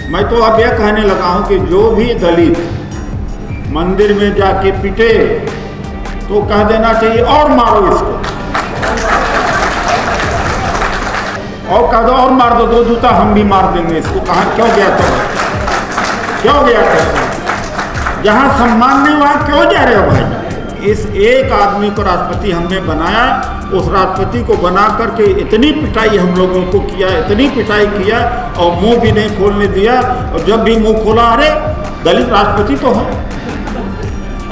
मैं तो अब यह कहने लगा हूं कि जो भी दलित मंदिर में जाके पिटे तो कह देना चाहिए और मारो इसको, और कह दो और मार दो, 2 जूता हम भी मार देंगे इसको। कहाँ क्यों गया था, क्यों गया था? जहाँ सम्मान नहीं वहाँ क्यों जा रहे हो भाई? इस एक आदमी को राष्ट्रपति हमने बनाया, उस राष्ट्रपति को बना करके इतनी पिटाई हम लोगों को किया, इतनी पिटाई किया और मुंह भी नहीं खोलने दिया। और जब भी मुंह खोला, अरे दलित राष्ट्रपति तो है।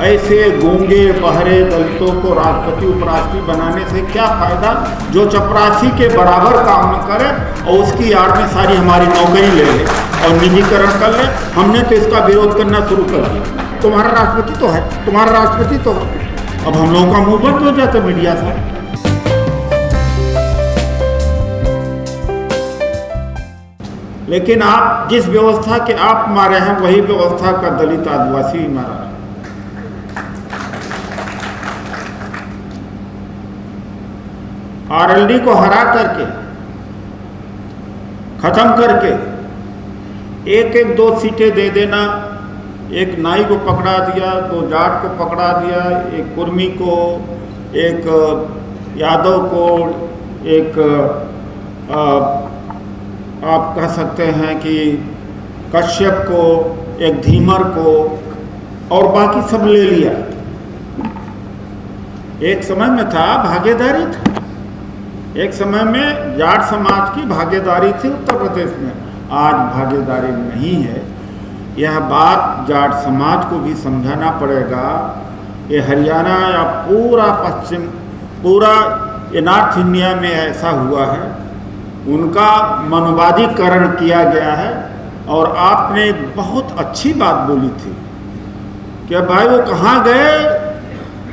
ऐसे गूंगे बहरे दलितों को राष्ट्रपति उपराष्ट्रपति बनाने से क्या फायदा, जो चपरासी के बराबर काम न करे और उसकी आड़ में सारी हमारी नौकरी ले ले और निजीकरण कर ले। हमने तो इसका विरोध करना शुरू कर दिया। तुम्हारा राष्ट्रपति तो है, तुम्हारा राष्ट्रपति तो है। अब हम लोगों का मुंह बंद हो जाता मीडिया से। लेकिन आप जिस व्यवस्था के आप मारे हैं वही व्यवस्था का दलित आदिवासी ही मारा है। आरएलडी को हरा करके, खत्म करके, एक 2 सीटें दे देना। एक नाई को पकड़ा दिया, 2 जाट को पकड़ा दिया, एक कुर्मी को, एक यादव को, एक आप कह सकते हैं कि कश्यप को, एक धीमर को, और बाकी सब ले लिया। एक समय में था भागीदारी था, एक समय में जाट समाज की भागीदारी थी उत्तर प्रदेश में। आज भागीदारी नहीं है। यह बात जाट समाज को भी समझाना पड़ेगा। ये हरियाणा या पूरा पश्चिम, पूरा ये नॉर्थ इंडिया में ऐसा हुआ है। उनका मनोवादीकरण किया गया है। और आपने एक बहुत अच्छी बात बोली थी कि भाई वो कहाँ गए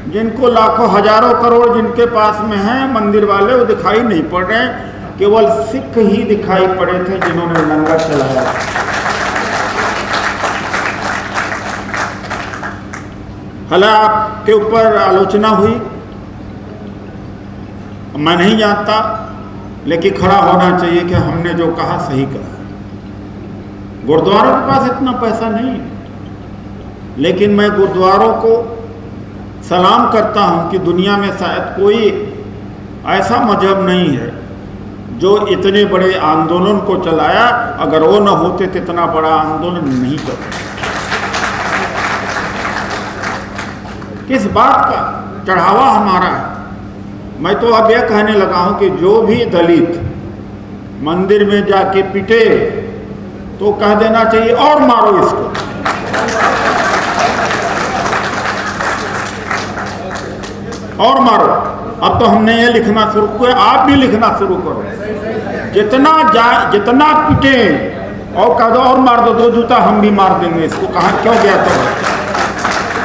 जिनको लाखों हजारों करोड़ जिनके पास में हैं मंदिर वाले, वो दिखाई नहीं पड़ रहे। केवल सिख ही दिखाई पड़े थे जिन्होंने लंगर चलाया। हालांकि आपके ऊपर आलोचना हुई, मैं नहीं जानता, लेकिन खड़ा होना चाहिए कि हमने जो कहा सही कहा। गुरुद्वारों के पास इतना पैसा नहीं है, लेकिन मैं गुरुद्वारों को सलाम करता हूं कि दुनिया में शायद कोई ऐसा मजहब नहीं है जो इतने बड़े आंदोलन को चलाया। अगर वो न होते तो इतना बड़ा आंदोलन नहीं करते। किस बात का चढ़ावा हमारा है? मैं तो अब यह कहने लगा हूं कि जो भी दलित मंदिर में जाके पिटे तो कह देना चाहिए और मारो इसको, और मारो। अब तो हमने ये लिखना शुरू किया, आप भी लिखना शुरू करो। जितना पिटे और कह दो और मार दो, 2 जूता हम भी मार देंगे इसको। कहाँ क्यों गया था,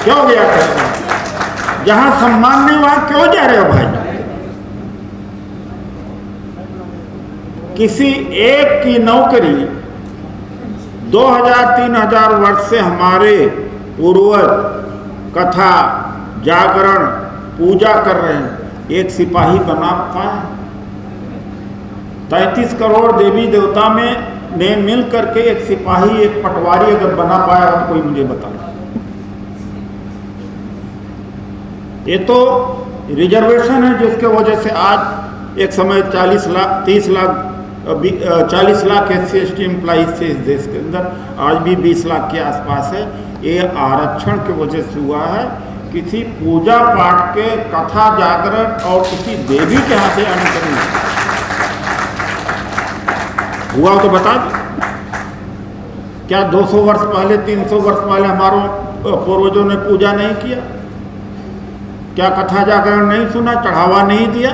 क्यों गया था? जहां सम्मान नहीं वहां क्यों जा रहे हो भाई? किसी एक की नौकरी 2000-3000 वर्ष से हमारे पूर्वज कथा, जागरण, पूजा कर रहे हैं। एक सिपाही बना पाए? 33 करोड़ देवी देवता में ने मिल करके एक सिपाही, एक पटवारी अगर बना पाया तो कोई मुझे बता। ये तो रिजर्वेशन है जिसके वजह से आज एक समय 40 लाख 40 लाख SC/ST एम्प्लॉइज थे इस देश के अंदर, आज भी 20 लाख के आसपास है। ये आरक्षण की वजह से हुआ है। किसी पूजा पाठ के, कथा, जागरण और किसी देवी के यहाँ से आने का नहीं हुआ तो बता दो। क्या 200 वर्ष पहले, 300 वर्ष पहले हमारों पूर्वजों ने पूजा नहीं किया? क्या कथा जागरण नहीं सुना, चढ़ावा नहीं दिया?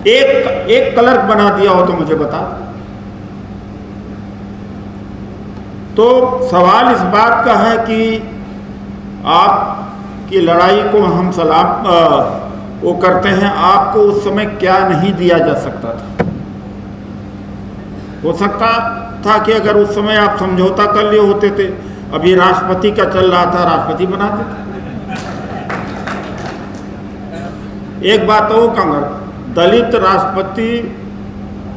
एक क्लर्क बना दिया हो तो मुझे बता। तो सवाल इस बात का है कि आपकी लड़ाई को हम सलाम वो करते हैं। आपको उस समय क्या नहीं दिया जा सकता था? हो सकता था कि अगर उस समय आप समझौता कर लिए होते थे, अभी राष्ट्रपति का चल रहा था, राष्ट्रपति बनाते थे। एक बात तो कहूँगा, दलित राष्ट्रपति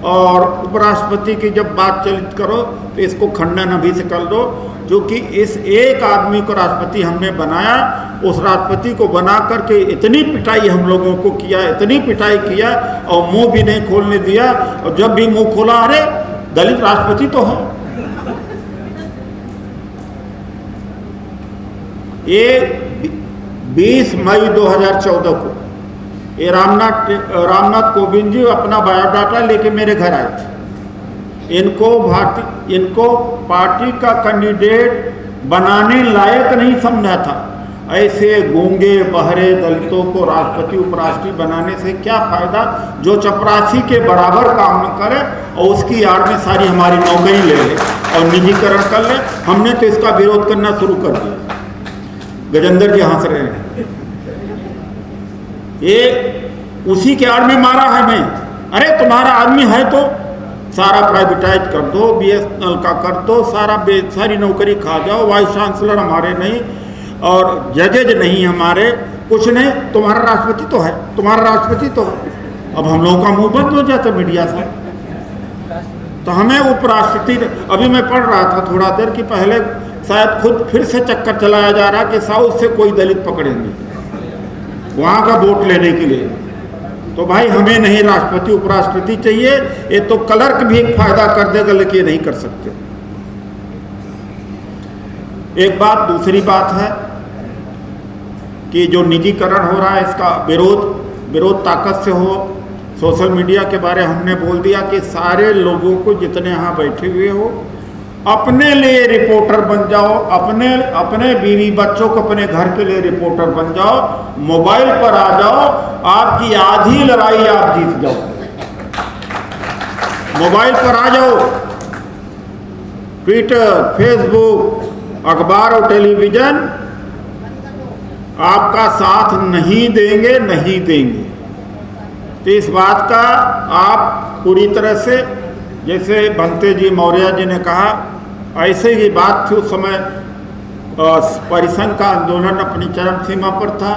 और उपराष्ट्रपति की जब बात चलित करो तो इसको खंडन अभी से कर दो। जो कि इस एक आदमी को राष्ट्रपति हमने बनाया, उस राष्ट्रपति को बना करके इतनी पिटाई हम लोगों को किया, इतनी पिटाई किया और मुंह भी नहीं खोलने दिया। और जब भी मुंह खोला, अरे दलित राष्ट्रपति तो है। ये 20 मई 2014 को ये रामनाथ कोविंद जी अपना बायोडाटा लेके मेरे घर आए थे। इनको पार्टी का कैंडिडेट बनाने लायक नहीं समझा था। ऐसे गूंगे बहरे दलितों को राष्ट्रपति उपराष्ट्रपति बनाने से क्या फायदा, जो चपरासी के बराबर काम न करे और उसकी आड़ में सारी हमारी नौकरी ले ले और निजीकरण कर ले। हमने तो इसका विरोध करना शुरू कर दिया। गजेंद्र जी हंस रहे हैं। ये उसी के आड़ में मारा है मैं। अरे तुम्हारा आदमी है तो सारा प्राइवेटाइज कर दो, BSNL का कर दो, सारी नौकरी खा जाओ, वाइस चांसलर हमारे नहीं और जजेज नहीं हमारे, कुछ नहीं, तुम्हारा राष्ट्रपति तो है, तुम्हारा राष्ट्रपति तो है। अब हम लोगों का मुंह बंद हो जाता मीडिया से। तो हमें उपराष्ट्रपति, अभी मैं पढ़ रहा था थोड़ा देर कि पहले शायद खुद फिर से चक्कर चलाया जा रहा कि साउथ से कोई दलित पकड़ेंगे वहाँ का वोट लेने के लिए। तो भाई हमें नहीं राष्ट्रपति उपराष्ट्रपति चाहिए। ये तो क्लर्क भी एक फायदा कर देगा, लेकिन ये नहीं कर सकते। एक बात, दूसरी बात है कि जो निजीकरण हो रहा है इसका विरोध ताकत से हो। सोशल मीडिया के बारे हमने बोल दिया कि सारे लोगों को जितने यहाँ बैठे हुए हो अपने लिए रिपोर्टर बन जाओ, अपने बीवी बच्चों को अपने घर के लिए रिपोर्टर बन जाओ, मोबाइल पर आ जाओ, आपकी आधी लड़ाई आप जीत जाओ। मोबाइल पर आ जाओ, ट्विटर, फेसबुक, अखबार और टेलीविजन आपका साथ नहीं देंगे। तो इस बात का आप पूरी तरह से, जैसे भंते जी मौर्य जी ने कहा, ऐसे ही बात थी उस समय परिसंघ का आंदोलन अपनी चरम सीमा पर था।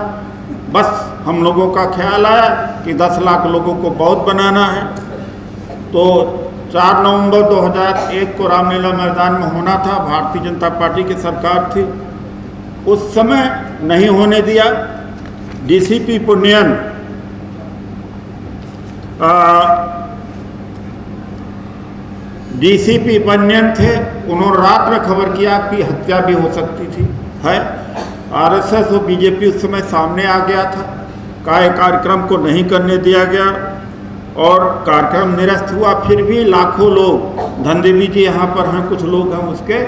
बस हम लोगों का ख्याल आया कि 10 लाख लोगों को बहुत बनाना है। तो 4 नवंबर 2001 को रामलीला मैदान में होना था। भारतीय जनता पार्टी की सरकार थी, उस समय नहीं होने दिया। DCP पुनियन DCP पन्यन थे, उन्होंने रात में खबर किया कि हत्या भी हो सकती थी है। RSS और BJP उस समय सामने आ गया था। कार्यक्रम को नहीं करने दिया गया और कार्यक्रम निरस्त हुआ। फिर भी लाखों लोग, धनदेवी जी यहाँ पर हैं, कुछ लोग हैं उसके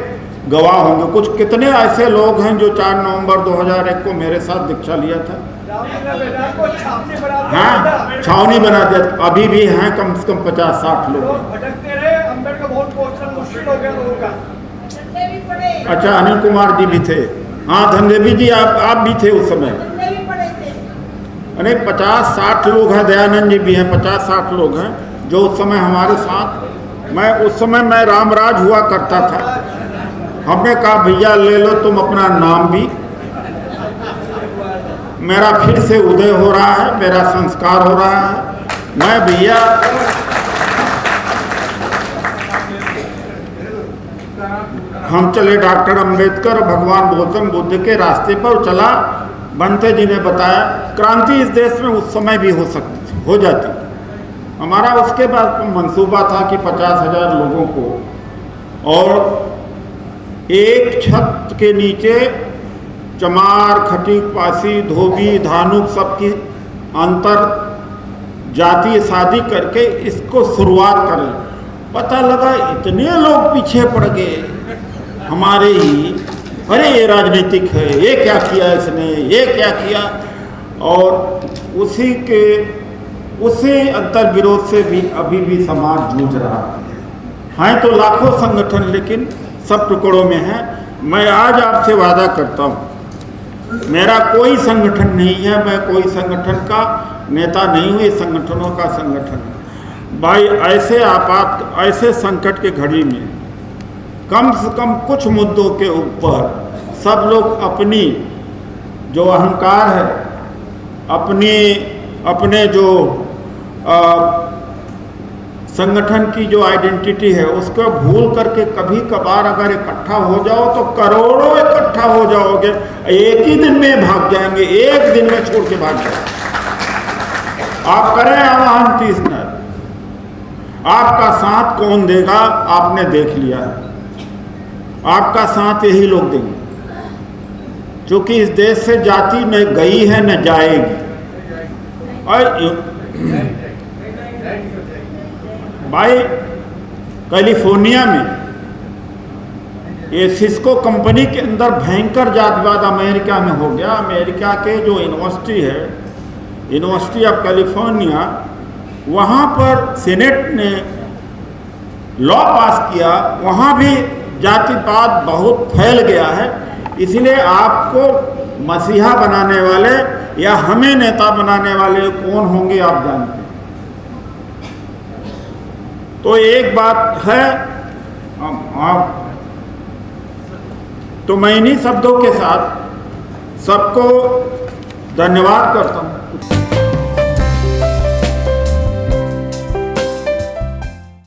गवाह होंगे। कुछ कितने ऐसे लोग हैं जो 4 नवंबर 2001 को मेरे साथ दीक्षा लिया था। हाँ, छावनी बना दिया। अभी भी हैं कम से कम 50-60 लोग। अच्छा, अनिल कुमार जी भी थे। हाँ, धनदेवी जी आप भी थे उस समय। अरे 50-60 लोग हैं, दयानंद जी भी हैं, 50-60 लोग हैं जो उस समय हमारे साथ। उस समय मैं रामराज हुआ करता था। हमने कहा भैया ले लो तुम अपना नाम भी, मेरा फिर से उदय हो रहा है, मेरा संस्कार हो रहा है। मैं भैया हम चले डॉक्टर अंबेडकर और भगवान गौतम बुद्ध के रास्ते पर चला। बनते जी ने बताया क्रांति इस देश में उस समय भी हो जाती। हमारा उसके बाद मंसूबा था कि 50,000 लोगों को और एक छत के नीचे चमार, खटीक, पासी, धोबी, धानुक सबकी अंतर जातीय शादी करके इसको शुरुआत करें। पता लगा इतने लोग पीछे पड़ गए हमारे ही। अरे ये राजनीतिक है, ये क्या किया इसने, ये क्या किया। और उसी अंतर विरोध से भी अभी भी समाज जूझ रहा है। तो लाखों संगठन, लेकिन सब टुकड़ों में है। मैं आज आपसे वादा करता हूँ, मेरा कोई संगठन नहीं है, मैं कोई संगठन का नेता नहीं हूँ, ये संगठनों का संगठन है। भाई ऐसे संकट के घड़ी में कम से कम कुछ मुद्दों के ऊपर सब लोग अपनी जो अहंकार है, अपने जो संगठन की जो आइडेंटिटी है उसको भूल करके कभी कभार अगर इकट्ठा हो जाओ तो करोड़ों इकट्ठा हो जाओगे, एक ही दिन में भाग जाएंगे, एक दिन में छोड़ के भाग जाएंगे। आप करें आवाहन 30 मिनट, आपका साथ कौन देगा आपने देख लिया है, आपका साथ यही लोग देंगे, क्योंकि इस देश से जाति न गई है न जाएगी। और भाई कैलिफोर्निया में ये सिस्को कंपनी के अंदर भयंकर जातिवाद अमेरिका में हो गया। अमेरिका के जो यूनिवर्सिटी है, यूनिवर्सिटी ऑफ कैलिफोर्निया, वहाँ पर सीनेट ने लॉ पास किया, वहाँ भी जातिवाद बहुत फैल गया है। इसलिए आपको मसीहा बनाने वाले या हमें नेता बनाने वाले कौन होंगे आप जानते हैं। तो एक बात है, तो मैं इन्हीं शब्दों के साथ सबको धन्यवाद करता हूँ।